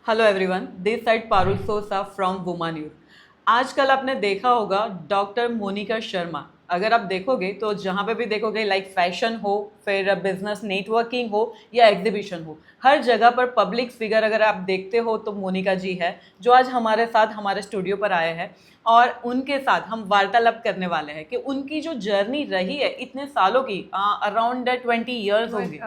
Hello everyone, this side Parul Sosa from वुमा news. आजकल आपने देखा होगा डॉक्टर मोनिका शर्मा। अगर आप देखोगे तो जहाँ पे भी देखोगे, लाइक फैशन हो, फिर बिजनेस नेटवर्किंग हो या एग्जीबिशन हो, हर जगह पर पब्लिक फिगर अगर आप देखते हो तो मोनिका जी है, जो आज हमारे साथ हमारे स्टूडियो पर आए हैं। और उनके साथ हम वार्तालाप करने वाले हैं कि उनकी जो जर्नी रही है इतने सालों की, अराउंड 20 ईयर्स होंगे।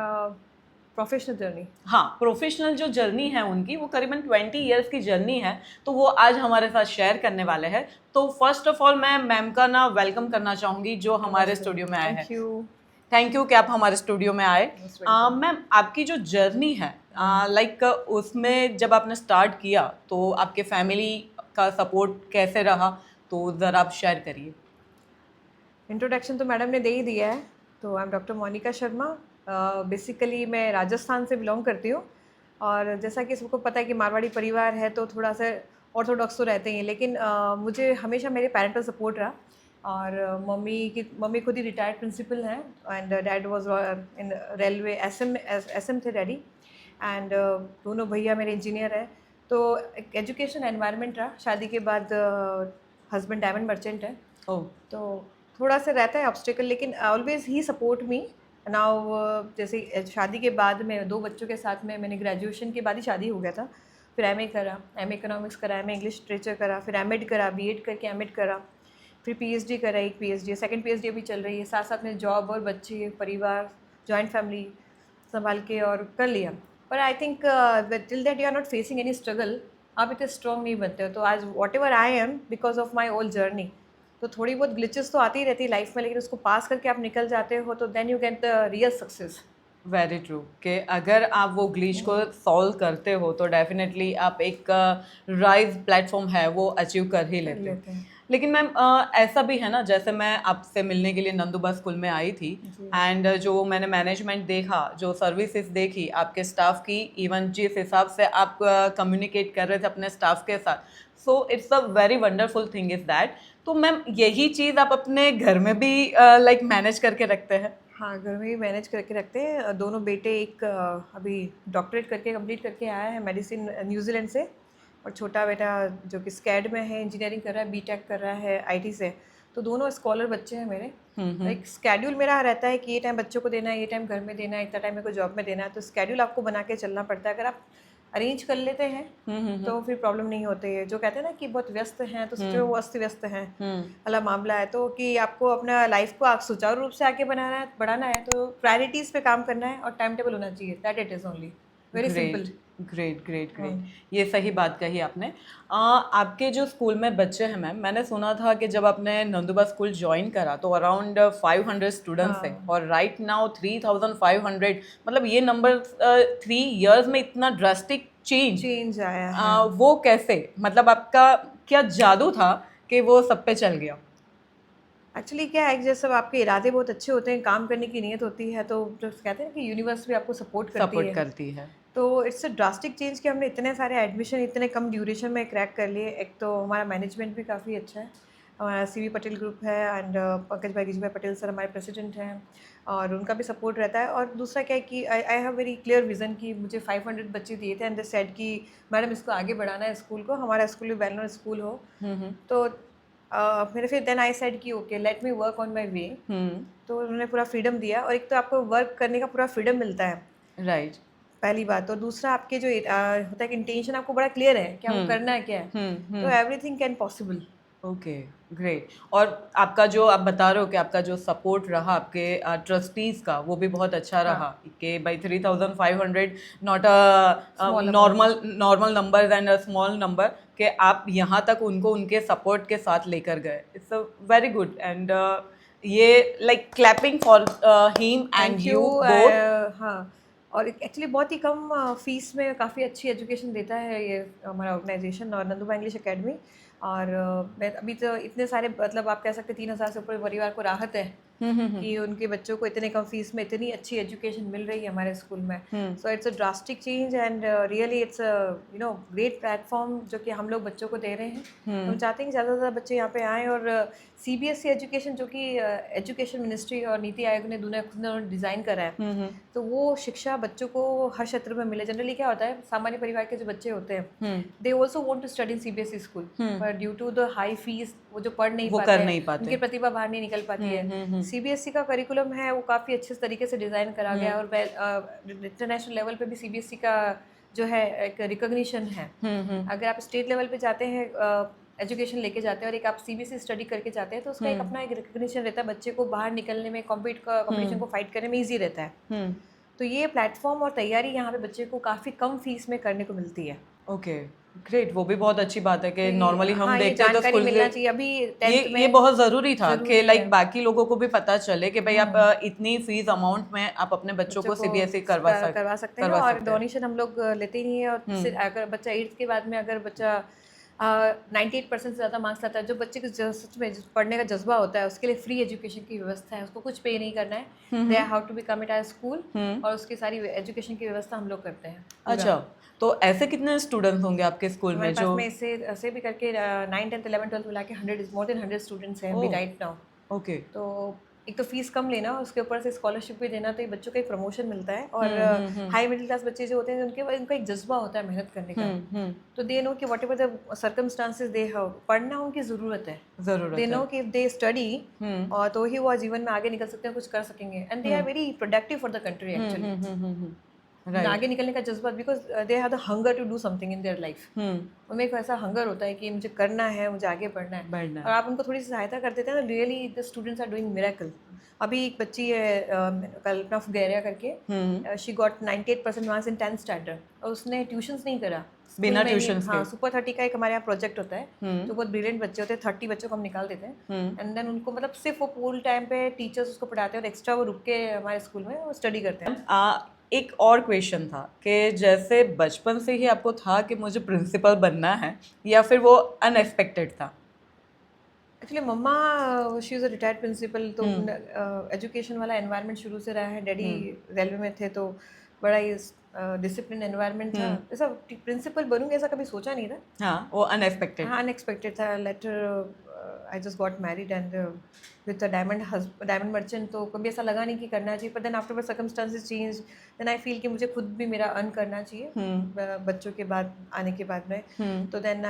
Professional journey. हाँ, प्रोफेशनल जो जर्नी है उनकी वो करीबन 20 ईयर्स की जर्नी है, तो वो आज हमारे साथ शेयर करने वाले हैं। तो फर्स्ट ऑफ ऑल मैं मैम का ना वेलकम करना चाहूँगी जो हमारे स्टूडियो में आए हैं। Thank you. थैंक यू कि आप हमारे स्टूडियो में आए। Most welcome. मैम, आपकी जो जर्नी है, लाइक उसमें जब आपने स्टार्ट किया तो आपके फैमिली का सपोर्ट कैसे रहा, तो ज़रा आप शेयर करिए। इंट्रोडक्शन तो मैडम ने दे ही दिया है। तो I am doctor Monika Sharma. Basically मैं राजस्थान से बिलोंग करती हूँ, और जैसा कि सबको पता है कि मारवाड़ी परिवार है तो थोड़ा सा ऑर्थोडॉक्स तो रहते हैं, लेकिन मुझे हमेशा मेरे पेरेंटल सपोर्ट रहा। और मम्मी खुद ही रिटायर्ड प्रिंसिपल हैं, and dad was in railway SM थे डैडी। एंड दोनों भैया मेरे इंजीनियर हैं। तो एजुकेशन एनवायरनमेंट रहा। शादी के बाद हस्बैंड डायमंड मर्चेंट है। ओह, तो थोड़ा सा रहता है ऑब्स्टिकल, लेकिन ऑलवेज ही सपोर्ट मी नाउ। जैसे शादी के बाद में 2 बच्चों के साथ में मैंने ग्रेजुएशन के बाद ही शादी हो गया था। फिर एमए करा, एमए इकोनॉमिक्स करा, एमए इंग्लिश लिटरेचर करा, फिर एमएड करा, बीएड करके एमएड करा, फिर पीएचडी करा, एक पीएचडी, सेकंड पीएचडी अभी चल रही है। साथ साथ में जॉब और बच्चे परिवार जॉइंट फैमिली संभाल के और कर लिया। पर I think till that you are not facing any struggle, आप इतने स्ट्रॉन्ग नहीं बनते हो। तो आज whatever I am because of my old journey. तो थोड़ी बहुत ग्लिचेस तो आती ही रहती है लाइफ में, लेकिन उसको पास करके आप निकल जाते हो तो then you get the real success. Very true कि अगर आप वो ग्लिच को सॉल्व करते हो तो डेफिनेटली आप एक राइज प्लेटफॉर्म है वो अचीव कर ही लेते हो। लेते हैं। लेकिन मैम, ऐसा भी है ना, जैसे मैं आपसे मिलने के लिए नंदुबा स्कूल में आई थी, एंड जो मैंने मैनेजमेंट देखा, जो सर्विसेज देखी आपके स्टाफ की, इवन जिस हिसाब से आप कम्युनिकेट कर रहे थे अपने स्टाफ के साथ, so it's a very wonderful thing is that. तो मैम, यही चीज़ आप अपने घर में भी लाइक मैनेज करके रखते हैं? हाँ, घर में ही मैनेज करके रखते हैं। दोनों बेटे, एक अभी डॉक्टरेट करके कंप्लीट करके आया है मेडिसिन न्यूजीलैंड से, और छोटा बेटा जो कि स्कैड में है, इंजीनियरिंग कर रहा है, बीटेक कर रहा है आईटी से। तो दोनों स्कॉलर बच्चे हैं मेरे। एक स्केड्यूल मेरा रहता है कि ये टाइम बच्चों को देना है, ये टाइम घर में देना है, इतना टाइम मेरे को जॉब में देना है। तो स्केड्यूल आपको बना के चलना पड़ता है। अगर आप अरेंज कर लेते हैं तो फिर प्रॉब्लम नहीं होती है। जो कहते हैं ना कि बहुत व्यस्त हैं तो सोचो वो अस्त व्यस्त हैं, अलग मामला है। तो कि आपको अपना लाइफ को आप सुचारू रूप से आगे बनाना है, बढ़ाना है, तो प्रायोरिटीज़ पे काम करना है और टाइम टेबल होना चाहिए। That it is only very simple. Great great great, ये सही बात कही आपने। आपके जो स्कूल में बच्चे हैं मैम, मैंने सुना था कि जब आपने नंदुबा स्कूल ज्वाइन करा तो अराउंड 500 स्टूडेंट्स थे, और राइट नाउ 3500। मतलब ये नंबर 3 इयर्स में इतना ड्रास्टिक चेंज आया है। वो कैसे, मतलब आपका क्या जादू था कि वो सब पे चल गया? एक्चुअली क्या है कि जैसे सब आपके इरादे बहुत अच्छे होते हैं, काम करने की नीयत होती है, तो जो कहते हैं कि यूनिवर्स भी आपको सपोर्ट करती है। तो इट्स अ ड्रास्टिक चेंज कि हमने इतने सारे एडमिशन इतने कम ड्यूरेशन में क्रैक कर लिए। एक तो हमारा मैनेजमेंट भी काफ़ी अच्छा है। हमारा सीवी पटेल ग्रुप है, एंड पंकज भाई, गिजू भाई पटेल सर हमारे प्रेसिडेंट हैं, और उनका भी सपोर्ट रहता है। और दूसरा क्या है कि I have very clear vision कि मुझे 500 बच्चे दिए थे, एंड दे सेड कि मैडम इसको आगे बढ़ाना है, स्कूल को, हमारा स्कूल भी वेल नोन स्कूल हो। तो मेरे फिर देन आई सेड कि okay let me work on my way. तो उन्होंने पूरा फ्रीडम दिया, और एक तो आपको वर्क करने का पूरा फ्रीडम मिलता है, राइट। पहली बात। और दूसरा आपके जो होता है कि इंटेंशन आपको बड़ा क्लियर है कि आपको करना है क्या है, तो everything can possible. Okay, great. और आपका जो आप बता रहे हो कि आपका जो सपोर्ट रहा आपके ट्रस्टीज़ का, वो भी बहुत अच्छा रहा कि भाई 3500 not a normal normal number and a small number, कि आप यहाँ तक उनको उनके सपोर्ट के साथ लेकर गए। It's a very good, and ये like clapping for him and you both. हाँ, और एक्चुअली बहुत ही कम फीस में काफ़ी अच्छी एजुकेशन देता है ये हमारा ऑर्गेनाइजेशन, और नंदुबा इंग्लिश अकेडमी। और मैं अभी तो इतने सारे, मतलब आप कह सकते 3000 से ऊपर परिवार को राहत है कि उनके बच्चों को इतने कम फीस में इतनी अच्छी एजुकेशन मिल रही है हमारे स्कूल में। So it's a drastic change, and really it's great platform जो कि हम लोग बच्चों को दे रहे हैं। हम चाहते हैं कि ज़्यादा से ज़्यादा बच्चे यहाँ पे आएँ, और सीबीएसई एजुकेशन जो कि एजुकेशन मिनिस्ट्री और नीति आयोग ने दोनों डिज़ाइन करा है, तो वो शिक्षा बच्चों को हर क्षेत्र में मिले। जनरली क्या होता है, सामान्य परिवार के जो बच्चे होते हैं they also want to study in CBSE school, पर due to the high fees वो जो पढ़ नहीं पाते हैं, उनकी प्रतिभा बाहर नहीं निकल पाती है। सीबीएसई का करिकुलम है वो काफ़ी अच्छे तरीके से डिज़ाइन करा गया, और इंटरनेशनल लेवल पे भी सीबीएसई का जो है एक रिकॉग्निशन है। अगर आप स्टेट लेवल पे जाते हैं, एजुकेशन लेके जाते हैं और एक आप सीबीएसई स्टडी करके जाते हैं, तो उसका एक अपना एक रिकॉग्निशन रहता है, बच्चे को बाहर निकलने में, कॉम्पिटिशन को फाइट करने में ईजी रहता है। तो ये प्लेटफॉर्म और तैयारी यहाँ पे बच्चे को काफ़ी कम फीस में करने को मिलती है। ओके ग्रेट, वो भी बहुत अच्छी बात है कि नॉर्मली हम देखते हैं तो स्कूल मिलना चाहिए। अभी ये बहुत ज़रूरी था कि लाइक बाकी लोगों को भी पता चले कि भाई आप इतनी फीस अमाउंट में आप अपने बच्चों को सीबीएसई करवा सकते हैं, और डोनेशन हम लोग लेते ही नहीं है। और अगर बच्चा 8th के बाद में अगर बच्चा 98% से ज़्यादा मार्क्स लाता है, जो बच्चे को सच में पढ़ने का जज्बा होता है, उसके लिए फ्री एजुकेशन की व्यवस्था है, उसको कुछ पे नहीं करना है। They how to become it as school, और उसकी सारी एजुकेशन की व्यवस्था हम लोग करते हैं। अच्छा, तो ऐसे कितने स्टूडेंट्स होंगे आपके स्कूल में जो में ऐसे भी करके 9th 10th 11th 12th मिला के 100 मोर देन 100 स्टूडेंट्स हैं अभी राइट नाउ। ओके, तो एक तो फीस कम लेना, उसके ऊपर से स्कॉलरशिप भी देना, तो ये बच्चों को एक प्रमोशन मिलता है। और हाई मिडिल क्लास बच्चे जो होते हैं उनका एक जज्बा होता है मेहनत करने का। तो दे नो कि what ever the circumstances they have, पढ़ना उनकी ज़रूरत है। दे नो कि इफ दे स्टडी और तो ही वो जीवन में आगे निकल सकते हैं, कुछ कर सकेंगे, and they are very productive for the country actually. आगे निकलने का जज्बा, because they have the hunger to do something in their life. उनमें एक ऐसा हंगर होता है कि मुझे करना है, मुझे आगे बढ़ना है, और आप उनको थोड़ी सी सहायता कर देते हैं ना, really the students are doing miracle. अभी एक बच्ची है कल्पना फुगैरिया करके, she got 98% marks in 10th standard, और उसने ट्यूशंस नहीं करा, बिना ट्यूशंस के। हाँ, सुपर 30 का एक हमारे यहाँ प्रोजेक्ट होता है, जो बहुत ब्रिलियंट बच्चे होते हैं, 30 बच्चों को हम निकाल देते हैं, एंड देन उनको मतलब सिर्फ वो पूल टाइम पे टीचर्स उसको पढ़ाते हैं, और एक्स्ट्रा वो रुक के हमारे स्कूल में वो स्टडी करते हैं। एक और क्वेश्चन था कि जैसे बचपन से ही आपको था कि मुझे प्रिंसिपल बनना है, या फिर वो अनएक्सपेक्टेड था? Actually mumma she is a retired principal, तो एजुकेशन वाला एनवायरनमेंट शुरू से रहा है। डैडी रेलवे में थे, तो बड़ा ही डिसिप्लिन एनवायरनमेंट था। ऐसा प्रिंसिपल बनूंगी ऐसा कभी सोचा नहीं था। हाँ, वो अनएक्सपेक्टेड। हाँ, अनएक्सपेक्टेड था। Later I just got married and with a diamond merchant, तो कभी ऐसा लगा नहीं कि करना चाहिए। पर then afterward circumstances change, then I feel कि मुझे खुद भी मेरा अर्न करना चाहिए बच्चों के बाद आने के बाद में। तो देन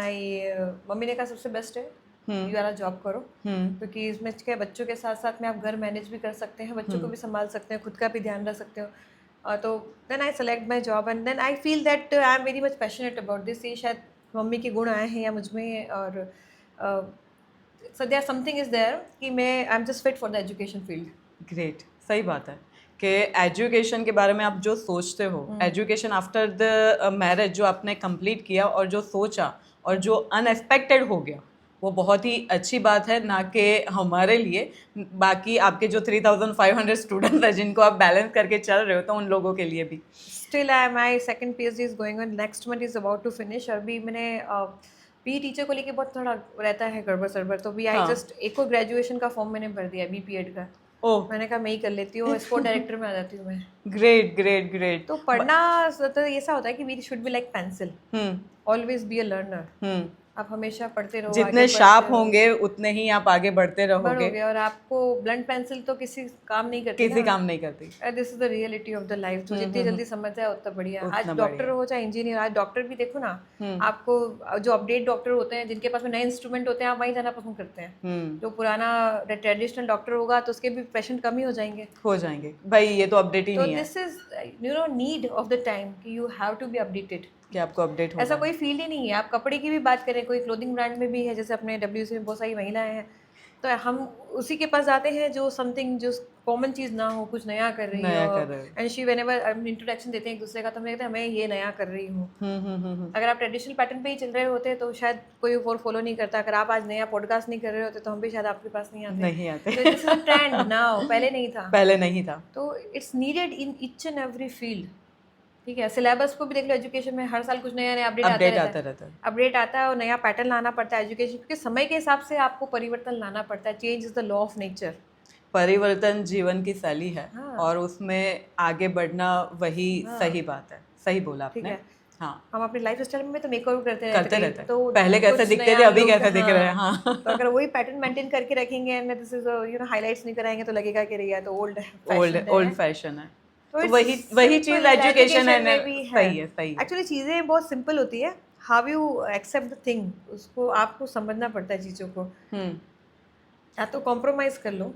मम्मी ने कहा सबसे बेस्ट है यू वाला जॉब करो, क्योंकि इसमें क्या बच्चों के साथ साथ में आप घर मैनेज भी कर सकते हैं, बच्चों को भी संभाल सकते हैं, खुद का भी ध्यान रख सकते हो। तो then I select my job, and then I feel that I am very much passionate about this. ये शायद मम्मी के गुण आए हैं या मुझ में, और so there something is there कि मैं I am just fit for the education field. Great, सही बात है कि एजुकेशन के बारे में आप जो सोचते हो, एजुकेशन आफ्टर द मैरिज जो आपने कंप्लीट किया और जो सोचा और जो अनएक्सपेक्टेड हो गया, वो बहुत ही अच्छी बात है, ना कि हमारे लिए, बाकी आपके जो 3500 स्टूडेंट्स हैं जिनको आप बैलेंस करके चल रहे हो, तो उन लोगों के लिए भी। Still my second PhD is going on, next month is about to finish. और भी मैंने पी टीचर को लेके बहुत थोड़ा रहता है गड़बड़ सड़बड़, तो भी आई जस्ट एक और ग्रेजुएशन का फॉर्म मैंने भर दिया BPEd का। मैंने कहा मैं ही कर लेती हूँ, स्पोर्ट डायरेक्टर में आ जाती हूँ मैं। Great great great. तो पढ़ना तो ऐसा होता है कि we should be like pencil, always be a learner. आप हमेशा पढ़ते रहो, जितने शार्प होंगे उतने ही आप आगे बढ़ते रहोगे, और आपको ब्लंट पेंसिल तो किसी काम नहीं करती, this is the reality of the life. तो जितनी जल्दी समझ जाए उतना बढ़िया। आज डॉक्टर हो चाहे इंजीनियर, आज डॉक्टर भी देखो ना, आपको जो अपडेट डॉक्टर होते हैं जिनके पास में नए इंस्ट्रूमेंट होते हैं, आप वहीं जाना पसंद करते हैं। जो पुराना ट्रेडिशनल डॉक्टर होगा तो उसके भी पेशेंट कम ही हो जाएंगे भाई, ये तो अपडेट ही नहीं है। तो this is need of the time कि you have to be updated, कि आपको अपडेट ऐसा कोई फील्ड ही नहीं है। आप कपड़े की भी बात करें, कोई क्लोथिंग ब्रांड में भी है, जैसे अपने WC में बहुत सारी महिलाएं हैं, तो हम उसी के पास जाते हैं जो समथिंग जो कॉमन चीज़ ना हो, कुछ नया कर रही हो, एंड शी व्हेनेवर इंट्रोडक्शन देते हैं एक दूसरे का, तो हमें कहते हैं मैं ये नया कर रही हूँ। अगर आप ट्रेडिशनल पैटर्न पे ही चल रहे होते तो शायद कोई और फॉलो नहीं करता। अगर आप आज नया पॉडकास्ट नहीं कर रहे होते तो हम भी शायद आपके पास नहीं आते। तो this is a trend now, पहले नहीं था। तो it's needed in each and every field. ठीक है, सिलेबस को भी देख लो, एजुकेशन में हर साल कुछ नया अपडेट आता रहता है। अपडेट आता है और नया पैटर्न लाना पड़ता है एजुकेशन, क्योंकि समय के हिसाब से आपको परिवर्तन लाना पड़ता है। Change is the law of nature. परिवर्तन जीवन की शैली है, और उसमें आगे बढ़ना वही सही बात है। सही बोला आपने। हाँ, हम अपनी लाइफ स्टाइल में तो मेकओवर करते रहते हैं। तो पहले कैसे दिखते थे, अभी कैसे दिख रहे हैं। हाँ, तो अगर वही पैटर्न मेंटेन करके रखेंगे, दिस इज हाइलाइट्स नहीं कराएंगे तो लगेगा कि ये तो ओल्ड फैशन है। तो वही चीज एजुकेशन है ना, सही है सही है। एक्चुअली चीज़ें बहुत सिंपल होती है, how you accept the thing, उसको आपको समझना पड़ता है चीज़ों को। या तो कॉम्प्रोमाइज़ कर लो,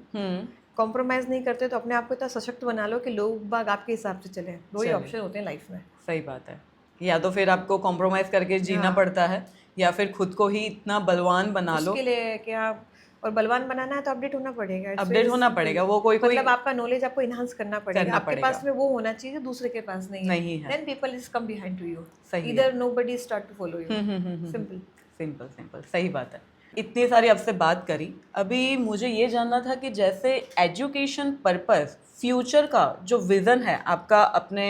कॉम्प्रोमाइज़ नहीं करते तो अपने आप को इतना सशक्त बना लो कि लोग बाग आपके हिसाब से चले। दो ही ऑप्शन होते हैं लाइफ में। सही बात है, या तो फिर आपको कॉम्प्रोमाइज़ करके जीना पड़ता है, या फिर खुद को ही इतना बलवान बना लो। उसके लिए कि आप, और बलवान बनाना है तो अपडेट होना पड़ेगा, अपडेट होना पड़ेगा। वो कोई मतलब आपका नॉलेज आपको इनहांस करना पड़ेगा, आपके पास में वो होना चाहिए दूसरे के पास नहीं है। Then people is come behind to you, either nobody start to follow you. Simple simple simple, सही बात है। इतनी सारी आपसे बात करी, अभी मुझे ये जानना था कि जैसे एजुकेशन पर्पस, फ्यूचर का जो विज़न है आपका, अपने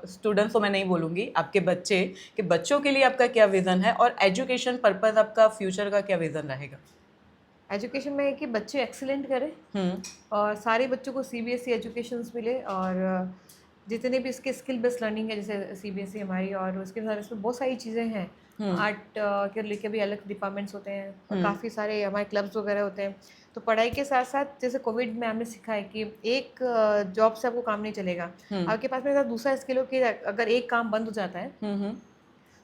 स्टूडेंट्स को मैं नहीं बोलूँगी, आपके बच्चे के बच्चों के लिए आपका क्या विज़न है, और एजुकेशन पर्पस आपका फ्यूचर का क्या विज़न रहेगा? एजुकेशन में है कि बच्चे एक्सीलेंट करें और सारे बच्चों को सीबीएसई एजुकेशंस मिले, और जितने भी इसके स्किल बेस्ड लर्निंग है जैसे सीबीएसई हमारी, और उसके साथ इसमें बहुत सारी चीज़ें हैं। आर्ट के लेके भी अलग डिपार्टमेंट्स होते हैं, और काफ़ी सारे हमारे क्लब्स वगैरह होते हैं। तो पढ़ाई के साथ साथ जैसे कोविड में हमने सीखा है कि एक जॉब से आपको काम नहीं चलेगा, आपके पास में दूसरा स्किल हो कि अगर एक काम बंद हो जाता है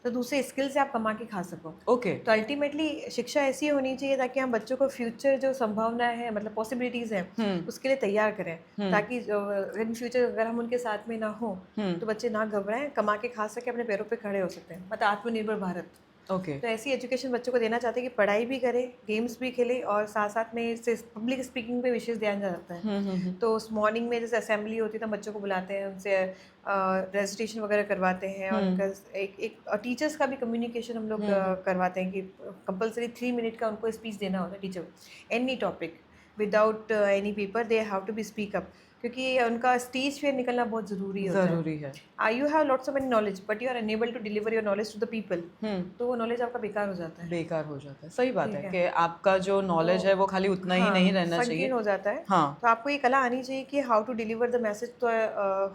तो दूसरे स्किल से आप कमा के खा सको। ओके तो अल्टीमेटली शिक्षा ऐसी होनी चाहिए ताकि हम बच्चों को फ्यूचर जो संभावना है, मतलब पॉसिबिलिटीज़ हैं, उसके लिए तैयार करें, ताकि इन फ्यूचर अगर हम उनके साथ में ना हो तो बच्चे ना घबराएं, कमा के खा सके, अपने पैरों पे खड़े हो सकते हैं, मतलब आत्मनिर्भर भारत। ओके तो ऐसी एजुकेशन बच्चों को देना चाहते हैं कि पढ़ाई भी करे, गेम्स भी खेले, और साथ साथ में इससे पब्लिक स्पीकिंग पे विशेष ध्यान जाता है। तो उस मॉर्निंग में जैसे असेंबली होती है तो बच्चों को बुलाते हैं, उनसे रजिस्ट्रेशन वगैरह करवाते हैं, और उनका एक टीचर्स का भी कम्युनिकेशन हम लोग करवाते हैं कि कंपलसरी 3 मिनट का उनको स्पीच देना होता है teacher, any topic without any paper, they have to be speak up, क्योंकि उनका स्टेज पे निकलना बहुत ज़रूरी है। You have lots of any knowledge but you are unable to deliver your knowledge to the people, तो वो नॉलेज आपका बेकार हो जाता है। सही बात है कि आपका जो नॉलेज है वो खाली उतना ही नहीं रहना चाहिए, हो जाता है। हाँ। तो आपको ये कला आनी चाहिए कि how to deliver the message, तो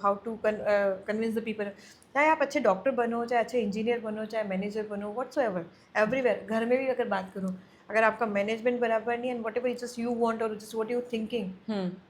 how to convince the people. चाहे आप अच्छे डॉक्टर बनो, चाहे अच्छे इंजीनियर बनो, चाहे मैनेजर बनो, व्हाट्सोएवर, एवरीवेयर। घर में भी अगर बात करूँ, अगर आपका मैनेजमेंट बराबर नहीं है, and whatever just you want और जस्ट व्हाट यू थिंकिंग,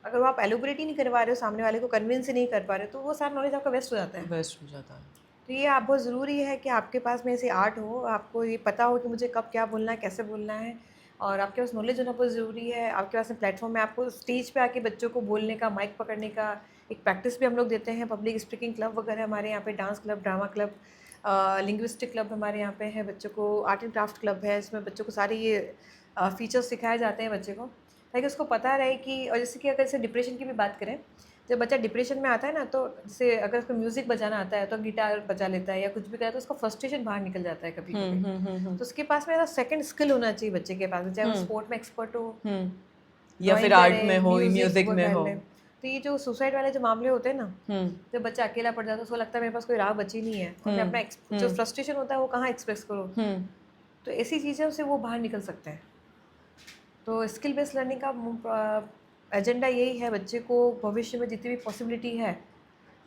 अगर वो आप एलोबरेट ही नहीं करवा रहे हो, सामने वाले को कन्विंस ही नहीं कर पा रहे, तो वो सारा नॉलेज आपका वेस्ट हो जाता है। तो ये आप बहुत ज़रूरी है कि आपके पास में ऐसी आर्ट हो, आपको ये पता हो कि मुझे कब क्या बोलना है, कैसे बोलना है, और आपके पास नॉलेज होना बहुत ज़रूरी है। आपके पास में प्लेटफॉर्म में आपको स्टेज पे आके बच्चों को बोलने का, माइक पकड़ने का एक प्रैक्टिस भी हम लोग देते हैं। पब्लिक स्पीकिंग क्लब वगैरह हमारे यहाँ पे, dance club, drama club, linguistic club हमारे यहाँ पे है, बच्चों को आर्ट एंड क्राफ्ट क्लब है, इसमें बच्चों को सारे ये फीचर्स सिखाए जाते हैं बच्चे को, ताकि उसको पता रहे कि, और जैसे कि अगर जैसे डिप्रेशन की भी बात करें, जब बच्चा डिप्रेशन में आता है ना, तो जैसे अगर उसको म्यूज़िक बजाना आता है तो गिटार बजा लेता है या कुछ भी करता है, तो उसका फ्रस्ट्रेशन बाहर निकल जाता है कभी कभी। तो उसके पास में सेकंड स्किल होना चाहिए बच्चे के पास, चाहे वो स्पोर्ट में एक्सपर्ट हो या फिर आर्ट में हो, म्यूजिक में हो। तो ये जो सुसाइड वाले जो मामले होते हैं ना, जब बच्चा अकेला पड़ जाता है, उसको लगता है मेरे पास कोई राह बची नहीं है, और मैं अपना जो फ्रस्ट्रेशन होता है वो कहाँ एक्सप्रेस करूँ, तो ऐसी चीज़ों से वो बाहर निकल सकते हैं। तो स्किल बेस्ड लर्निंग का एजेंडा यही है, बच्चे को भविष्य में जितनी भी पॉसिबिलिटी है,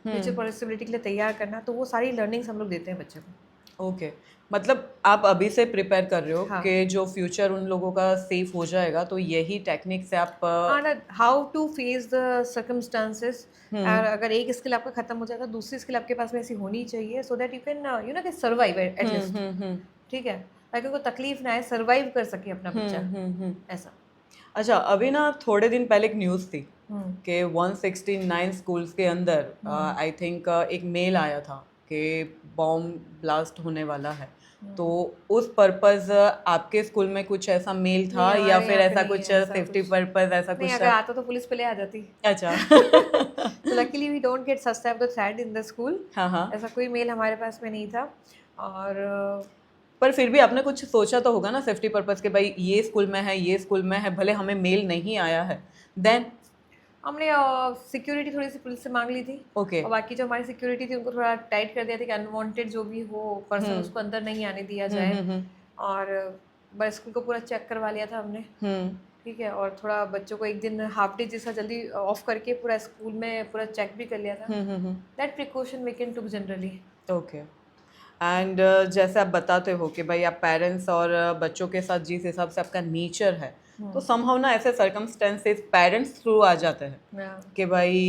फ्यूचर पॉसिबिलिटी के लिए तैयार करना, तो वो सारी लर्निंग्स हम लोग देते हैं बच्चे को। ओके, मतलब आप अभी से प्रिपेयर कर रहे हो कि जो फ्यूचर उन लोगों का सेफ हो जाएगा, तो यही टेक्निक से आप how to face the circumstances. अगर एक स्किल आपका खत्म हो जाता है, दूसरी स्किल आपके पास में ऐसी होनी चाहिए, सो दैट यू कैन कि सर्वाइव एटलीस्ट, ठीक है, ताकि कोई तकलीफ ना आए, सर्वाइव कर सके अपना बच्चा, ऐसा। अच्छा, अभी ना थोड़े दिन पहले एक न्यूज़ थी कि 169 स्कूल्स के अंदर आई थिंक एक मेल आया था कि बॉम्ब ब्लास्ट होने वाला है, तो उस पर्पस आपके स्कूल में कुछ ऐसा मेल था, या फिर ऐसा कुछ सेफ्टी पर्पस ऐसा कुछ? अगर आता तो पुलिस पहले आ जाती। अच्छा। तो luckily we don't get such type of threat in the school. ऐसा कोई मेल हमारे पास में नहीं था, और पर फिर भी आपने कुछ सोचा तो होगा ना सेफ्टी पर्पस के, भाई ये स्कूल में है, ये स्कूल में है, भले हमें मेल नहीं आया है, देन हमने सिक्योरिटी थोड़ी सी पुलिस से मांग ली थी। ओके। और बाकी जो हमारी सिक्योरिटी थी उनको थोड़ा टाइट कर दिया था कि अनवांटेड जो भी हो पर्सन उसको अंदर नहीं आने दिया जाए, और बस स्कूल को पूरा चेक करवा लिया था हमने, ठीक है, और थोड़ा बच्चों को एक दिन हाफ डे जैसा जल्दी ऑफ करके पूरा स्कूल में पूरा चेक भी कर लिया था। That precaution we can to generally. Okay. एंड जैसे आप बताते हो कि भाई आप पेरेंट्स और बच्चों के साथ जिस हिसाब से आपका नेचर है, तो समहाउ ना ऐसे सर्कमस्टेंसेस पेरेंट्स थ्रू आ जाते हैं कि भाई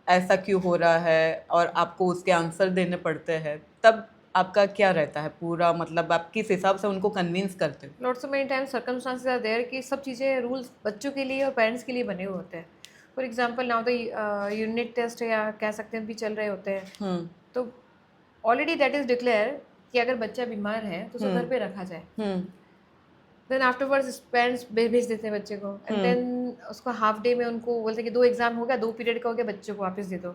ऐसा क्यों हो रहा है और आपको उसके आंसर देने पड़ते हैं, तब आपका क्या रहता है पूरा, मतलब आप किस हिसाब से उनको कन्विंस करते हो? Lots of many time circumstances are there कि सब चीज़ें रूल्स बच्चों के लिए और पेरेंट्स के लिए बने हुए होते हैं. For example now the unit test या कह सकते हैं भी चल रहे होते हैं, तो ऑलरेडी दैट इज डिक्लेयर कि अगर बच्चा बीमार है तो उसे घर पे रखा जाए. देन आफ्टरवर्ड्स पेरेंट्स भेज देते हैं बच्चे को, एंड देन उसको हाफ डे में उनको बोलते हैं कि 2 एग्जाम हो गया, 2 पीरियड का हो गया, बच्चे को वापस दे दो.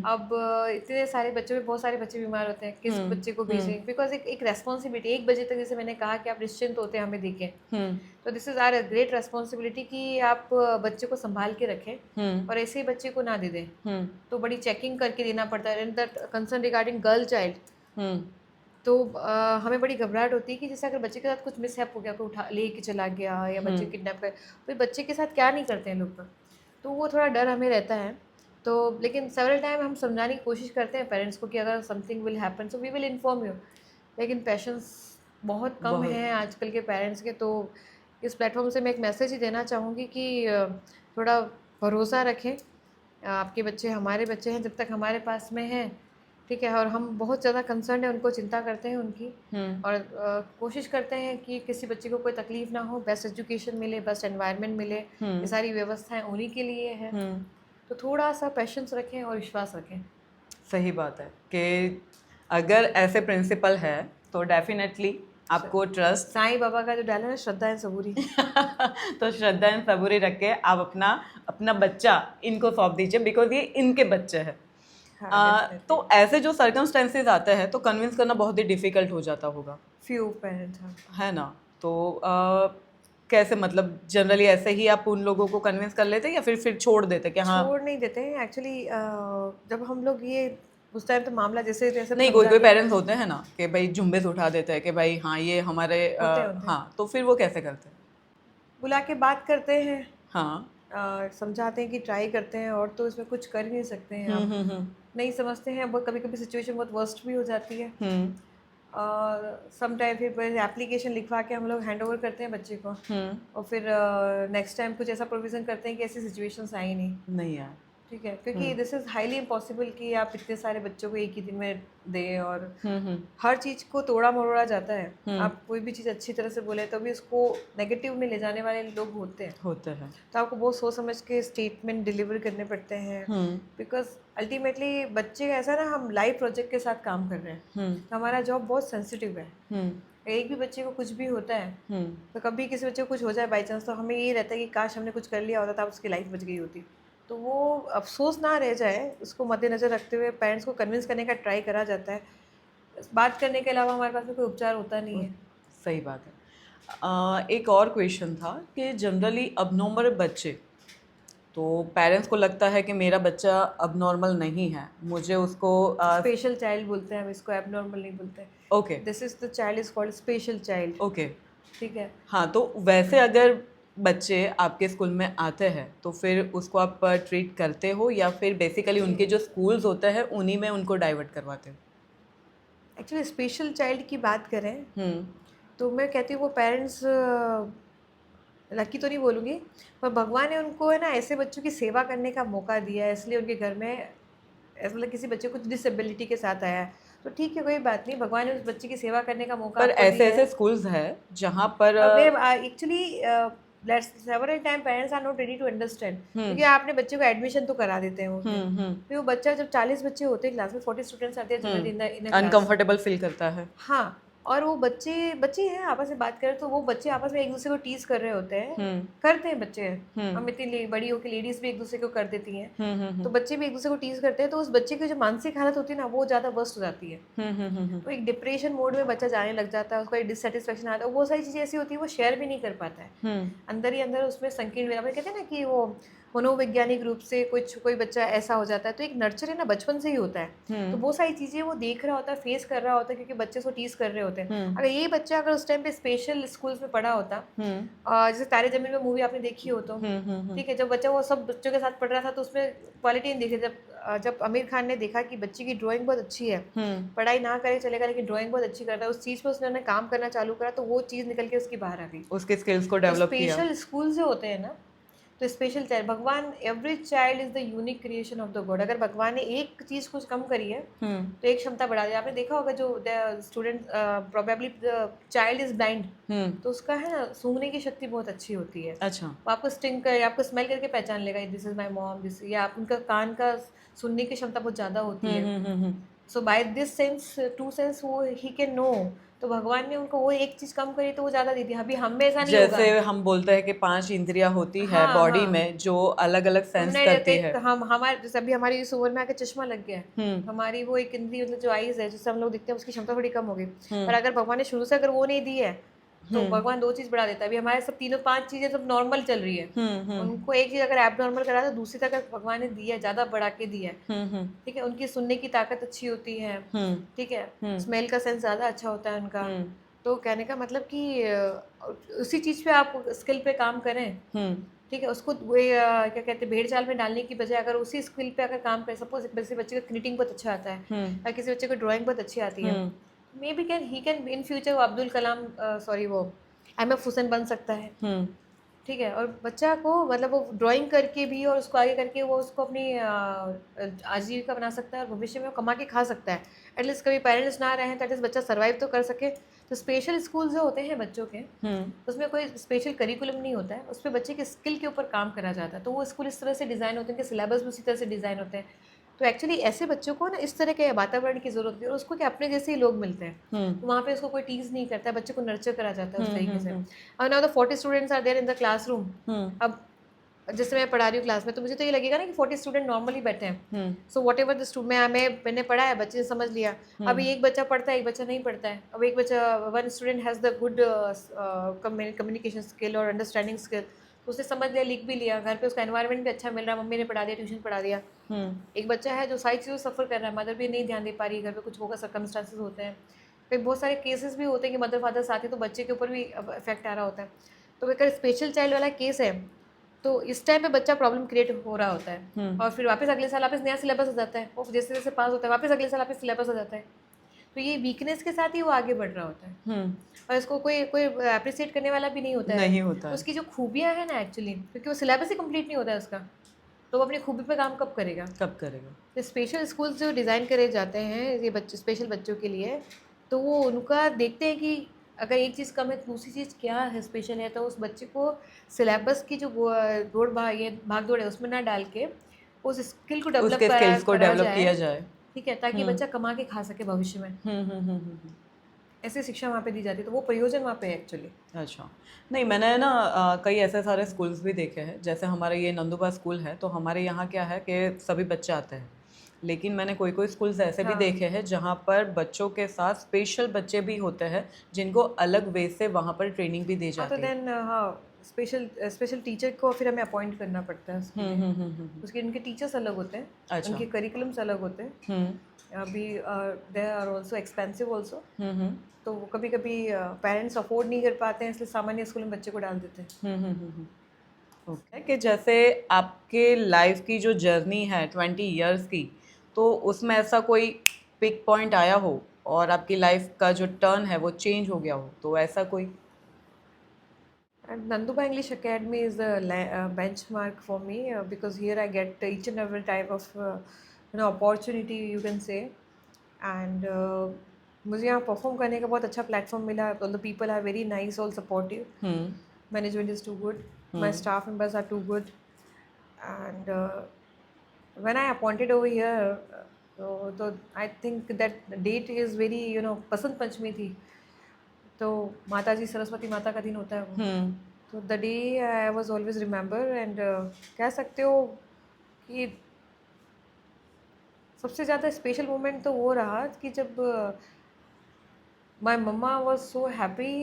अब इतने सारे बच्चों में बहुत सारे बच्चे बीमार होते हैं, किस बच्चे को भेजें, बिकॉज एक रेस्पॉन्सिबिलिटी 1 बजे तक, जैसे मैंने कहा कि आप निश्चिंत होते हैं हमें देखें, तो this is our great responsibility कि आप बच्चे को संभाल के रखें और ऐसे ही बच्चे को ना दे दें. तो बड़ी चेकिंग करके देना पड़ता है. And that concern regarding girl child, तो हमें बड़ी घबराहट होती है कि जैसे अगर बच्चे के साथ कुछ मिसहैप हो गया, कोई उठा ले के चला गया या बच्चे किडनैप कर, फिर बच्चे के साथ क्या नहीं करते हैं लोग, तो वो थोड़ा डर हमें रहता है. तो लेकिन सेवरल टाइम हम समझाने की कोशिश करते हैं पेरेंट्स को कि अगर something will happen so we will inform you, लेकिन पेशेंस बहुत कम हैं आजकल के पेरेंट्स के. तो इस प्लेटफॉर्म से मैं एक मैसेज ही देना चाहूँगी कि थोड़ा भरोसा रखें. आपके बच्चे हमारे बच्चे हैं, जब तक हमारे पास में हैं, ठीक है, और हम बहुत ज़्यादा कंसर्न है, उनको चिंता करते हैं उनकी, और कोशिश करते हैं कि किसी बच्चे को कोई तकलीफ ना हो, बेस्ट एजुकेशन मिले, बेस्ट एनवायरनमेंट मिले. ये सारी व्यवस्थाएं उन्हीं के लिए है. तो थोड़ा सा पेशेंस रखें और विश्वास रखें. सही बात है कि अगर ऐसे प्रिंसिपल है तो डेफिनेटली आपको ट्रस्ट, साईं बाबा का जो डाला ना, श्रद्धा एंड सबूरी तो श्रद्धा एंड सबूरी रख के आप अपना बच्चा इनको सौंप दीजिए, बिकॉज ये इनके बच्चे हैं. तो ऐसे जो सर्कमस्टेंसेस आते हैं तो कन्विंस करना बहुत ही डिफिकल्ट हो जाता होगा फ्यू पेरेंट्स, है ना. तो कैसे, मतलब जनरली ऐसे ही आप उन लोगों को कन्विंस कर लेते या फिर छोड़ देते कि हाँ? छोड़ नहीं देते हैं एक्चुअली. जब हम लोग ये उस टाइम तो मामला जैसे जैसे नहीं, कोई पेरेंट्स होते हैं ना कि भाई झुम्बेस उठा देते हैं कि भाई हाँ ये हमारे होते. हाँ, तो फिर वो कैसे करते हैं? बुला के बात करते हैं, हाँ, समझाते हैं कि ट्राई करते हैं, और तो इसमें कुछ कर ही नहीं सकते हैं. आप नहीं समझते हैं, बहुत कभी कभी सिचुएशन बहुत वर्स्ट भी हो जाती है. सम टाइम फिर एप्लीकेशन लिखवा के हम लोग हैंड ओवर करते हैं बच्चे को, और फिर नेक्स्ट टाइम कुछ ऐसा प्रोविज़न करते हैं कि ऐसी सिचुएशंस आई नहीं यार. ठीक है, क्योंकि दिस इज़ हाईली इम्पॉसिबल कि आप इतने सारे बच्चों को एक ही दिन में दें, और हर चीज़ को तोड़ा मरोड़ा जाता है. आप कोई भी चीज़ अच्छी तरह से बोले तो भी उसको नेगेटिव में ले जाने वाले लोग होते हैं. तो आपको बहुत सोच समझ के स्टेटमेंट डिलीवर करने पड़ते हैं, बिकॉज अल्टीमेटली बच्चे ऐसा ना, हम लाइव प्रोजेक्ट के साथ काम कर रहे हैं, तो हमारा जॉब बहुत सेंसिटिव है. एक भी बच्चे को कुछ भी होता है तो कभी किसी बच्चे को कुछ हो जाए बाई चांस, तो हमें ये रहता है कि काश हमने कुछ कर लिया होता था, उसकी लाइफ बच गई होती. तो वो अफसोस ना रह जाए, उसको मद्देनज़र रखते हुए पेरेंट्स को कन्विंस करने का ट्राई करा जाता है. बात करने के अलावा हमारे पास में कोई उपचार होता नहीं है. सही बात है. एक और क्वेश्चन था कि जनरली अबनॉर्मल बच्चे, तो पेरेंट्स को लगता है कि मेरा बच्चा अबनॉर्मल नहीं है, मुझे उसको स्पेशल चाइल्ड बोलते हैं हम इसको, एबनॉर्मल नहीं बोलते. Okay, this is the child is called special child. Okay, ठीक है. हाँ, तो वैसे अगर बच्चे आपके स्कूल में आते हैं तो फिर उसको आप ट्रीट करते हो या फिर बेसिकली उनके जो स्कूल्स होते हैं उन्हीं में उनको डाइवर्ट करवाते हो? एक्चुअली स्पेशल चाइल्ड की बात करें तो मैं कहती हूँ वो पेरेंट्स लकी तो नहीं बोलूँगी, पर भगवान ने उनको है ना ऐसे बच्चों की सेवा करने का मौका दिया है, इसलिए उनके घर में मतलब किसी बच्चे को डिसेबिलिटी के साथ आया है तो ठीक है, कोई बात नहीं, भगवान ने उस बच्चे की सेवा करने का मौका. पर ऐसे स्कूल्स हैं जहाँ पर actually several time parents are not ready to understand, क्योंकि आपने बच्चे को एडमिशन तो करा देते हैं फिर वो बच्चा जब 40 बच्चे होते हैं क्लास में, 40 स्टूडेंट्स आते हैं, अनकंफर्टेबल फील करता है. हाँ, और वो बच्चे हैं आपस में बात करें तो वो बच्चे आपस में एक दूसरे को टीज कर रहे होते हैं, करते हैं बच्चे. हम इतनी बड़ी हो के लेडीज भी एक दूसरे को कर देती हैं, तो बच्चे भी एक दूसरे को टीज करते हैं, तो उस बच्चे की जो मानसिक हालत होती है ना वो ज़्यादा वर्स्ट हो जाती है. तो एक डिप्रेशन मोड में बच्चा जाने लग जाता है, उसको एक डिससेटिस्फेक्शन आता है, वो सारी चीज़ें ऐसी होती है वो शेयर भी नहीं कर पाता है. अंदर ही अंदर उसमें संकीर्ण, कहते हैं ना कि वो मनोवैज्ञानिक रूप से कोई बच्चा ऐसा हो जाता है, तो एक नर्चर है ना बचपन से ही होता है. तो बहुत सारी चीज़ें वो देख रहा होता है, फेस कर रहा होता है, क्योंकि बच्चे उसको टीज कर रहे होते हैं. अगर ये बच्चा अगर उस टाइम पे स्पेशल स्कूल्स में पढ़ा होता, जैसे तारे जमीन में मूवी आपने देखी हो तो ठीक है, जब बच्चा वो सब बच्चों के साथ पढ़ रहा था तो उसमें क्वालिटी नहीं देखी. जब आमिर खान ने देखा कि बच्चे की ड्राइंग बहुत अच्छी है, पढ़ाई ना करे चलेगा लेकिन ड्राइंग बहुत अच्छी करता है, उस चीज़ पर उसने काम करना चालू करा, तो वो चीज़ निकल के उसकी बाहर आ गई, उसके स्किल्स को डेवलप किया. स्पेशल स्कूल से होते हैं ना, तो स्पेशल चाइल्ड, भगवान, every child is the unique creation of the God. अगर भगवान ने एक चीज़ कुछ कम करी है तो एक क्षमता बढ़ा दी। आपने देखा होगा जो student, probably the child is blind, तो उसका है ना सूंघने की शक्ति बहुत अच्छी होती है। अच्छा। वो आपको स्टिंग कर, आपको स्मेल करके पहचान लेगा, this is my mom, this, या आप उनका कान का सुनने की क्षमता बहुत ज़्यादा होती है। So by this sense, to sense, वो ही कैन नो। तो भगवान ने उनको वो एक चीज कम करी तो वो ज्यादा दी थी। अभी हम में ऐसा नहीं होगा। जैसे हम बोलते हैं कि 5 इंद्रियां होती है हाँ बॉडी हाँ, में जो अलग अलग सेंस हमने करती है। हम हमारे जैसे अभी हमारी इस उम्र में आके चश्मा लग गया है, हमारी वो एक इंद्री, मतलब जो आईज है जिससे हम लोग दिखते हैं, उसकी क्षमता थोड़ी कम हो गई। पर अगर भगवान ने शुरू से अगर वो नहीं दी है तो भगवान दो चीज बढ़ा देता है। अभी हमारे सब तीनों 5 चीजें सब नॉर्मल चल रही है, उनको एक चीज अगर एब नॉर्मल करा तो दूसरी तक भगवान ने दी है, ज्यादा बढ़ा के दी है। ठीक है, उनकी सुनने की ताकत अच्छी होती है, ठीक है, स्मेल का सेंस ज्यादा अच्छा होता है उनका। तो कहने का मतलब कि उसी चीज पे आप स्किल पे काम करें, ठीक है, उसको क्या कहते हैं, भेड़ चाल में डालने की बजाय अगर उसी स्किल पे अगर काम करें, सपोज किसी बच्चे का क्रिएटिंग बहुत अच्छा आता है या किसी बच्चे को ड्राइंग बहुत अच्छी आती है, may be he can in future वो अब्दुल कलाम, सॉरी, वो एम.एफ. हुसैन बन सकता है। ठीक है, और बच्चा को मतलब वो ड्राइंग करके भी और उसको आगे करके वो उसको अपनी आजीविका बना सकता है और भविष्य में वो कमा के खा सकता है। एटलीस्ट कभी पेरेंट्स ना रहे ताकि बच्चा सर्वाइव तो कर सके। तो स्पेशल स्कूल जो होते हैं बच्चों के, उसमें कोई स्पेशल करिकुलम नहीं होता है, उस पर बच्चे के स्किल के ऊपर काम करा जाता है। तो वो स्कूल इस तरह से डिज़ाइन होते हैं, उनके सिलेबस भी उसी तरह से डिज़ाइन होते हैं। तो एक्चुअली ऐसे बच्चों को ना इस तरह के वातावरण की जरूरत होती है और उसको क्या अपने जैसे ही लोग मिलते हैं, तो वहाँ पे उसको कोई टीज नहीं करता है, बच्चे को नर्चर करा जाता है उस तरीके से। और now the 40 students are there in the classroom. अब जैसे मैं पढ़ा रही हूँ क्लास में, तो मुझे तो ये लगेगा ना कि 40 स्टूडेंट नॉर्मली बैठे हैं। So what ever the student, मैंने पढ़ा है, बच्चे ने समझ लिया। अभी एक बच्चा पढ़ता है, एक बच्चा नहीं पढ़ता है। अब एक बच्चा, one student has the good communication skill और अंडरस्टैंडिंग स्किल, तो उसने समझ लिया, लिख भी लिया, घर पे उसका एनवायरनमेंट भी अच्छा मिल रहा है, मम्मी ने पढ़ा दिया, ट्यूशन पढ़ा दिया। एक बच्चा है जो सारी चीज़ों सफ़र कर रहा है, मदर भी नहीं ध्यान दे पा रही है, घर पे कुछ होगा, सर्कमस्टांसेस होते हैं। फिर बहुत सारे केसेस भी होते हैं कि मदर फादर साथ ही, तो बच्चे के ऊपर भी इफेक्ट आ रहा होता है। तो अगर स्पेशल चाइल्ड वाला केस है तो इस टाइम पे बच्चा प्रॉब्लम क्रिएट हो रहा होता है, और फिर वापस अगले साल वापस नया सिलेबस हो जाता है, और जैसे जैसे पास होता है वापस अगले साल वापस सिलेबस हो जाता है। तो ये वीकनेस के साथ ही वो आगे बढ़ रहा होता है, और इसको कोई कोई अप्रिशिएट करने वाला भी नहीं होता है। नहीं होता है। उसकी जो खूबियाँ हैं ना एक्चुअली, क्योंकि वो सिलेबस ही कंप्लीट नहीं होता है उसका, तो वो अपनी खूबी पे काम कब करेगा? कब करेगा? तो स्पेशल स्कूल्स जो डिज़ाइन करे जाते हैं ये बच्चे, स्पेशल बच्चों के लिए, तो वो उनका देखते हैं कि अगर एक चीज़ कम है तो दूसरी चीज़ क्या है स्पेशल है, तो उस बच्चे को सिलेबस की जो दौड़ भाग, ये भाग दौड़ है उसमें ना डाल के उस स्किल को डेवलप उसके स्किल्स को करा डेवलप जाए, किया जाए। ठीक है, ताकि बच्चा कमा के खा सके भविष्य में। ऐसी शिक्षा वहाँ पे दी जाती है, तो वो प्रयोजन वहाँ पे है एक्चुअली। अच्छा, नहीं मैंने ना कई ऐसे सारे स्कूल्स भी देखे हैं, जैसे हमारे ये नंदुबा स्कूल है, तो हमारे यहाँ क्या है कि सभी बच्चे आते हैं, लेकिन मैंने कोई कोई स्कूल्स ऐसे भी देखे हैं जहाँ पर बच्चों के साथ स्पेशल बच्चे भी होते हैं जिनको अलग वे से वहाँ पर ट्रेनिंग भी दी हाँ, तो जाती है। देन हाँ, स्पेशल टीचर को फिर हमें अपॉइंट करना पड़ता है उसके लिए। उसके उनके टीचर्स अलग होते हैं, अच्छा। उनके करिकुलम्स अलग होते हैं। अभी they are also expensive also, तो वो कभी कभी पेरेंट्स अफोर्ड नहीं कर पाते हैं, इसलिए सामान्य स्कूल में बच्चे को डाल देते हैं। ओके, कि जैसे आपके लाइफ की जो जर्नी है 20 इयर्स की, तो उसमें ऐसा कोई पिक पॉइंट आया हो और आपकी लाइफ का जो टर्न है वो चेंज हो गया हो, तो ऐसा कोई? And Nanduba English Academy is the benchmark for me, because here I get each and every type of opportunity, you can say. And मुझे यहाँ परफॉर्म करने का बहुत अच्छा प्लेटफॉर्म मिला. All the people are very nice, all supportive. Management is too good. My staff members are too good. And when I appointed over here, so I think that the date is very, Basant Panchami थी, तो माता जी सरस्वती माता का दिन होता है वो. तो the day I was always remember, and कह सकते हो कि सबसे ज़्यादा स्पेशल मोमेंट तो वो रहा कि जब माई मम्मा वॉज सो हैप्पी,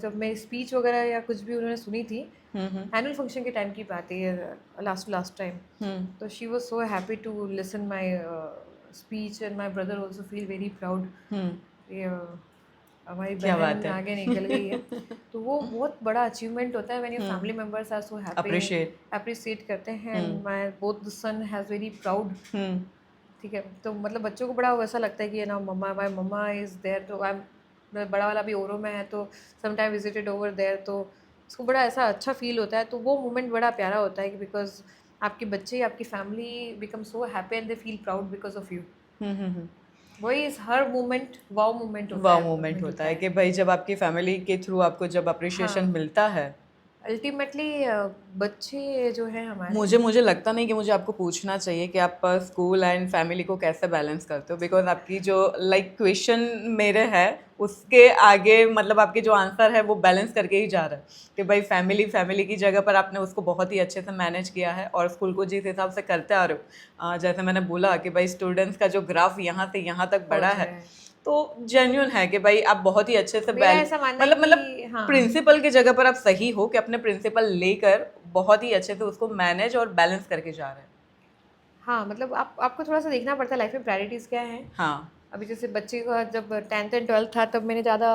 जब मैं स्पीच वगैरह या कुछ भी उन्होंने सुनी थी, एनुअल फंक्शन के टाइम की बात है, लास्ट टाइम. तो she was so happy to listen my speech, and my brother also feel very proud. हमारी बहन आगे निकल गई है. तो वो बहुत बड़ा अचीवमेंट होता है when your family members are so happy, appreciate करते हैं. And my both the son has very proud. ठीक है, तो मतलब बच्चों को बड़ा वैसा लगता है कि मम्मा, माय मम्मा इज़ देयर. तो आई एम, बड़ा वाला भी ओरो में है, तो some time visited over there, तो उसको बड़ा ऐसा अच्छा फील होता है। तो वो मोमेंट बड़ा प्यारा होता है कि बिकॉज आपके बच्चे, आपकी family become so happy and they feel proud because of you. वही इस हर मोमेंट वाव मोमेंट होता वाह है, मोमेंट होता है है। कि भाई जब आपकी फैमिली के थ्रू आपको जब अप्रिशिएशन हाँ, मिलता है। अल्टीमेटली बच्चे जो हैं हमारे। मुझे लगता नहीं कि मुझे आपको पूछना चाहिए कि आप स्कूल एंड फैमिली को कैसे बैलेंस करते हो, बिकॉज आपकी जो क्वेश्चन मेरे है उसके आगे मतलब आपके जो आंसर है वो बैलेंस करके ही जा रहा है कि भाई फैमिली की जगह पर आपने उसको बहुत ही अच्छे से मैनेज किया है और स्कूल को जिस हिसाब से करते आ रहे हो, जैसे मैंने बोला कि भाई स्टूडेंट्स का जो ग्राफ यहाँ से यहाँ तक बढ़ा है, तो जेन्युइन है कि भाई आप बहुत ही अच्छे से मेरा ऐसा मानना है कि हाँ, प्रिंसिपल की जगह पर आप सही हो कि अपने प्रिंसिपल लेकर बहुत ही अच्छे से उसको मैनेज और बैलेंस करके जा रहे हैं। हाँ, मतलब आपको थोड़ा सा देखना पड़ता है लाइफ में प्रायोरिटीज़ क्या हैं। हाँ, अभी जैसे बच्चे का जब 10th एंड 12th था तब मैंने ज़्यादा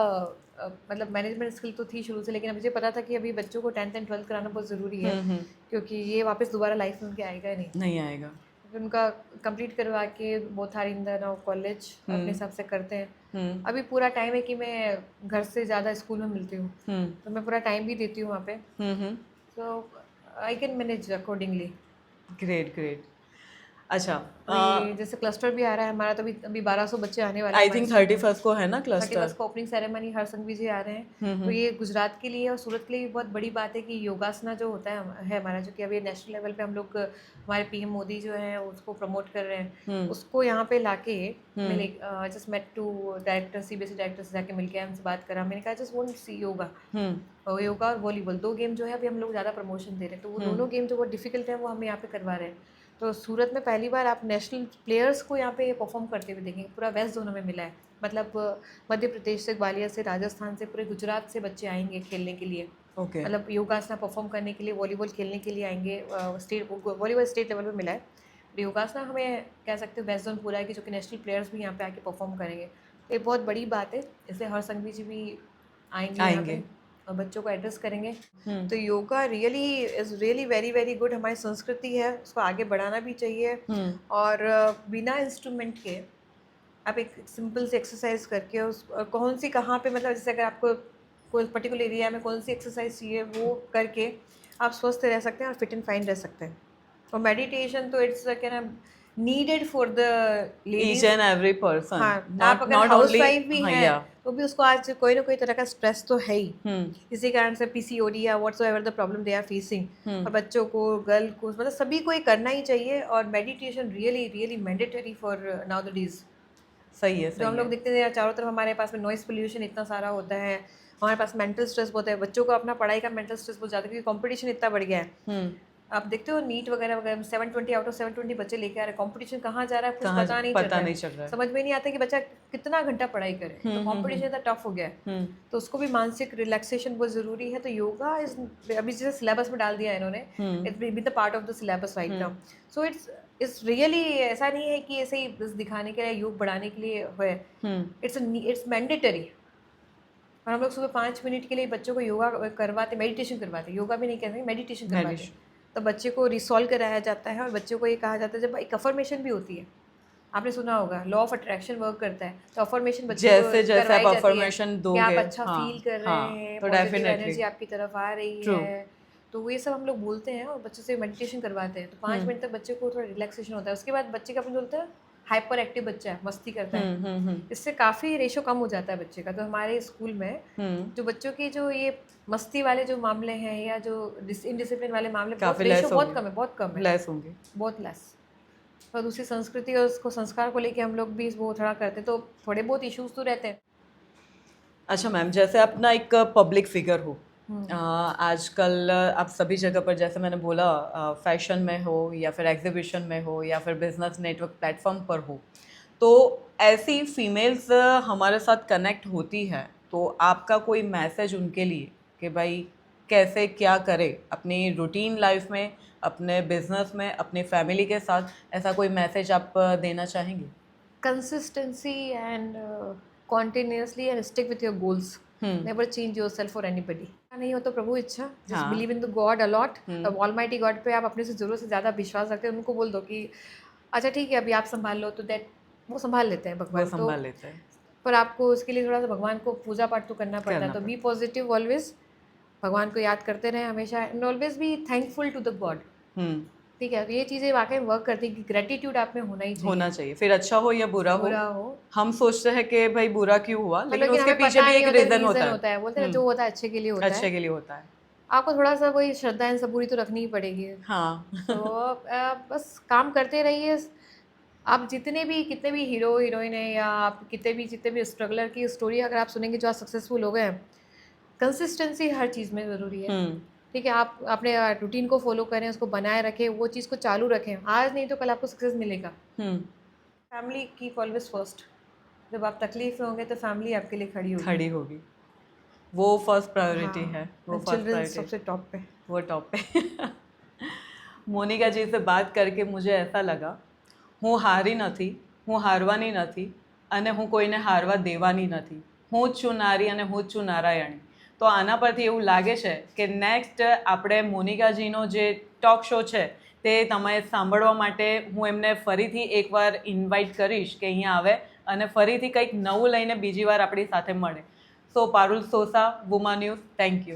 मतलब मैनेजमेंट स्किल तो थी शुरू से, लेकिन मुझे पता था कि अभी बच्चों को 10th एंड 12th कराना बहुत ज़रूरी है, क्योंकि ये वापस दोबारा लाइफ में उनके आएगा नहीं। नहीं आएगा। फिर उनका कंप्लीट करवा के both are in the now college अपने हिसाब से करते हैं। अभी पूरा टाइम है कि मैं घर से ज़्यादा स्कूल में मिलती हूँ, तो मैं पूरा टाइम भी देती हूँ वहाँ पे, so I can manage accordingly. Great great. अच्छा, अभी जैसे क्लस्टर भी आ रहा है हमारा, तो अभी 1200 बच्चे आने वाले हैं। आई थिंक 31st को है ना क्लस्टर। 31st को ओपनिंग सेरेमनी, हर संघवी जी आ रहे हैं। तो ये गुजरात के लिए और सूरत के लिए भी बहुत बड़ी बात है कि योगासना जो होता है हमारा, जो कि अभी नेशनल लेवल पे हम लोग हमारे पीएम मोदी जो है उसको प्रमोट कर रहे हैं, उसको यहाँ पे लाके मैंने just met to director, CBSE director से जाके मिलके हमसे बात करा। मैंने कहा just want see yoga, yoga और वॉलीबॉल 2 गेम जो है अभी हम लोग ज़्यादा प्रमोशन दे रहे हैं, तो वो दोनों गेम जो बहुत डिफिकल्ट है वो हम यहाँ पे करवा रहे हैं। तो सूरत में पहली बार आप नेशनल प्लेयर्स को यहाँ पे परफॉर्म करते हुए देखेंगे। पूरा वेस्ट जोन में मिला है, मतलब मध्य प्रदेश से, ग्वालियर से, राजस्थान से, पूरे गुजरात से बच्चे आएंगे खेलने के लिए। ओके। मतलब योगासना परफॉर्म करने के लिए, वॉलीबॉल खेलने के लिए आएंगे। स्टेट वॉलीबॉल स्टेट लेवल पे मिला है, तो योगासना हमें कह सकते हो वेस्ट जोन पूरा है कि जो कि नेशनल प्लेयर्स भी यहाँ पे आके परफॉर्म करेंगे। तो ये बहुत बड़ी बात है, इसलिए हर संघवी जी भी आएंगे यहाँ पे और बच्चों को एड्रेस करेंगे। तो yoga really is really very very good, हमारी संस्कृति है, उसको आगे बढ़ाना भी चाहिए। और बिना इंस्ट्रूमेंट के आप एक सिंपल सी एक्सरसाइज करके उस कौन सी कहाँ पे, मतलब जैसे अगर आपको कोई पर्टिकुलर एरिया में कौन सी एक्सरसाइज चाहिए वो करके आप स्वस्थ रह सकते हैं और फिट एंड फाइन रह सकते हैं। और मेडिटेशन तो इट्स क्या ना needed for the each and every person. हाँ, आप अगर हाउस वाइफ भी हैं तो भी उसको आज कोई ना कोई तरह का स्ट्रेस तो है ही, इसी कारण से पीसीओडी या whatsoever the problem they are facing. और बच्चों को, गर्ल को, मतलब सभी को ये करना ही चाहिए। और meditation really really mandatory for now the days. सही है। जो हम लोग देखते हैं चारों तरफ हमारे पास में नॉइस पोल्यूशन इतना सारा होता है, हमारे पास मेंटल स्ट्रेस बहुत है, बच्चों को अपना पढ़ाई का मेंटल स्ट्रेस बहुत ज़्यादा, क्योंकि कंपटीशन इतना बढ़ गया है। आप देखते हो नीट वगैरह वगैरह 720 आउट ऑफ 720 बच्चे लेके आ रहे हैं, कंपटीशन कहाँ जा रहा है कुछ पता नहीं चल रहा है, समझ में नहीं आता कि बच्चा कितना घंटा पढ़ाई करे। तो कंपटीशन इतना टफ हो गया है, तो उसको भी मानसिक रिलैक्सेशन बहुत ज़रूरी है। तो योगा इज अभी जैसे सिलेबस में डाल दिया है इन्होंने, it's been the part of the syllabus right now. So it's really, ऐसा नहीं है कि ऐसे ही बस दिखाने के लिए, योग बढ़ाने के लिए है, इट्स मैंडेटरी। और हम लोग सुबह 5 मिनट के लिए बच्चों को योगा करवाते, मेडिटेशन करवाते, योगा भी नहीं कहते, मेडिटेशन करवाते, तो बच्चे को रिसॉल्व कराया जाता है। और बच्चों को ये कहा जाता है, जब एक अफर्मेशन भी होती है, आपने सुना होगा लॉ ऑफ अट्रैक्शन वर्क करता है, तो अफर्मेशन बच्चे को जैसे आप अफर्मेशन दोगे, आप अच्छा फील कर रहे हैं, तो पॉजिटिव एनर्जी आपकी तरफ आ रही है, तो ये सब हम लोग बोलते हैं और बच्चों से मेडिटेशन करवाते हैं। तो 5 मिनट तक बच्चे को थोड़ा रिलैक्सेशन होता है। उसके बाद बच्चे का अपन बोलते हैं हाइपर एक्टिव बच्चा है, मस्ती करता है, इससे काफ़ी रेशो कम हो जाता है बच्चे का। तो हमारे स्कूल में जो बच्चों की जो ये मस्ती वाले जो मामले हैं या जो इनडिसिप्लिन वाले मामले, बहुत रेशो बहुत कम है, बहुत कम है, लेस होंगे, बहुत लेस। और दूसरी संस्कृति और उसको संस्कार को लेके हम लोग भी वो थोड़ा करते हैं, तो थोड़े बहुत इश्यूज तो रहते हैं। अच्छा मैम, जैसे अपना एक पब्लिक फिगर हो, आजकल आप सभी जगह पर, जैसे मैंने बोला, फैशन में हो या फिर एग्जीबिशन में हो या फिर बिजनेस नेटवर्क प्लेटफॉर्म पर हो, तो ऐसी फीमेल्स हमारे साथ कनेक्ट होती है, तो आपका कोई मैसेज उनके लिए कि भाई कैसे क्या करे अपनी रूटीन लाइफ में, अपने बिजनेस में, अपनी फैमिली के साथ, ऐसा कोई मैसेज आप देना चाहेंगे? Consistency and continuously and stick with your goals, never change yourself for anybody. नहीं हो तो प्रभु इच्छा, just believe in the God a lot, almighty God पे आप अपने से जरूरत से ज़्यादा विश्वास रखते हैं। उनको बोल दो कि अच्छा ठीक है अभी आप संभाल लो, तो दैट वो संभाल लेते हैं, भगवान संभाल लेते हैं, पर आपको उसके लिए थोड़ा सा भगवान को पूजा पाठ तो करना पड़ता है। तो बी पॉजिटिव ऑलवेज, भगवान को याद करते रहें हमेशा and always be thankful to the God. ठीक है, तो ये चीज़ें वाकई वर्क करती हैं कि ग्रेटिट्यूड आप में होना ही चाहिए। होना चाहिए, फिर अच्छा हो या बुरा हो। हम सोचते हैं कि भाई बुरा क्यों हुआ, लेकिन उसके हमें पीछे पता भी नहीं एक होता, रीजन होता होता है। बोलते हैं जो होता है अच्छे के लिए होता है। अच्छे के लिए होता है। आपको थोड़ा सा वही श्रद्धा एंड सबूरी तो रखनी ही पड़ेगी। हाँ। तो बस काम करते रहिए। आप कितने भी हीरो हीरोइन है या आप जितने भी स्ट्रगलर की स्टोरी अगर आप सुनेंगे जो आज सक्सेसफुल हो गए हैं, कंसिस्टेंसी हर चीज़ में ज़रूरी है। ठीक है, आप अपने रूटीन को फॉलो करें, उसको बनाए रखें, वो चीज़ को चालू रखें। आज नहीं तो कल आपको सक्सेस मिलेगा। Family keep always first. जब आप तकलीफ में होंगे तो फैमिली आपके लिए खड़ी होगी। वो फर्स्ट प्रायोरिटी है। वो फर्स्ट चिल्ड्रन प्रायोरिटी सबसे टॉप पे। वो टॉप पे। मोनिका जी से बात करके मुझे ऐसा लगा હું હારી નથી, હું હારવાની નથી અને હું કોઈને હારવા દેવાની નથી. હું જ છું નારી અને હું જ છું નારાયણી. તો આના પરથી એવું લાગે છે કે નેક્સ્ટ આપણે મોનિકાજીનો જે ટોક શો છે તે તમે સાંભળવા માટે હું એમને ફરીથી એકવાર ઇન્વાઇટ કરીશ કે અહીંયા આવે અને ફરીથી કંઈક નવું લઈને બીજી વાર આપણી સાથે મળે. સો Parul Sosa, વુમા news, thank you.